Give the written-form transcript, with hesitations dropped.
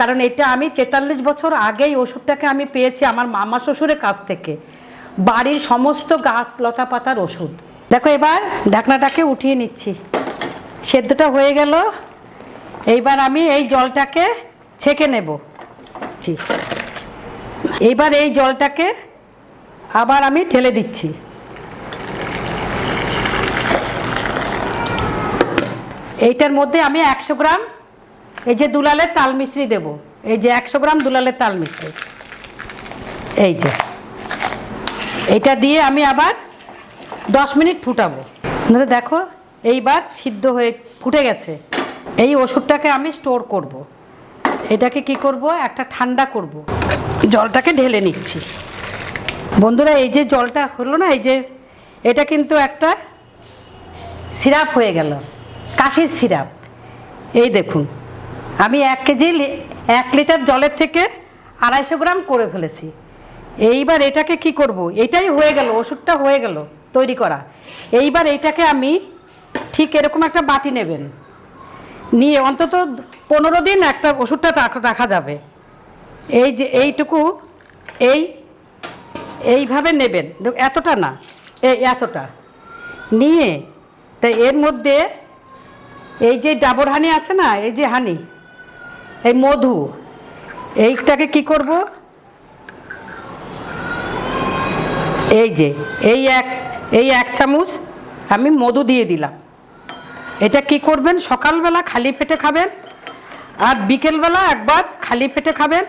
কারণ এটা আমি 43 বছর আগেই ওষুধটাকে আমি পেয়েছি আমার মামা শ্বশুরের কাছ থেকে, বাড়ির সমস্ত গাছ লতা পাতার ওষুধ। দেখো এবার ঢাকনাটাকে উঠিয়ে নিচ্ছি, সেদ্ধটা হয়ে গেল। এইবার আমি এই জলটাকে ছেঁকে নেব। এইবার এই জলটাকে আবার আমি ঢেলে দিচ্ছি। এইটার মধ্যে আমি 100 গ্রাম এই যে দুলালের তাল মিশ্রি দেব। এই যে 100 গ্রাম দুলালের তাল মিশ্রি, এই যে এইটা দিয়ে আমি আবার 10 মিনিট ফুটাবো। দেখো এইবার সিদ্ধ হয়ে ফুটে গেছে। এই ওষুধটাকে আমি স্টোর করব। এটাকে কি করব, একটা ঠান্ডা করব। জলটাকে ঢেলে নিচ্ছি। বন্ধুরা এই যে জলটা হলো না, এই যে এটা কিন্তু একটা সিরাপ হয়ে গেল, কাশির সিরাপ। এই দেখুন আমি 1 লিটার জলের থেকে 250 গ্রাম করে ফেলেছি। এইবার এটাকে কি করব, এটাই হয়ে গেল, ওষুধটা হয়ে গেল তৈরি করা। এইবার এইটাকে আমি ঠিক এরকম একটা বাটি নেবেন, নিয়ে অন্তত 15 দিন একটা ওষুধটা রাখা যাবে। এই যে এইটুকু এইভাবে নেবেন, এতটা না, এতটা নিয়ে তাই এর মধ্যে এই যে ডাবর হানি আছে না, এই যে হানি, এই মধু, এইটাকে কি করব, এই যে এই এক চামচ আমি মধু দিয়ে দিলাম। এটা কি করবেন, সকালবেলা খালি পেটে খাবেন আর বিকেলবেলা একবার খালি পেটে খাবেন।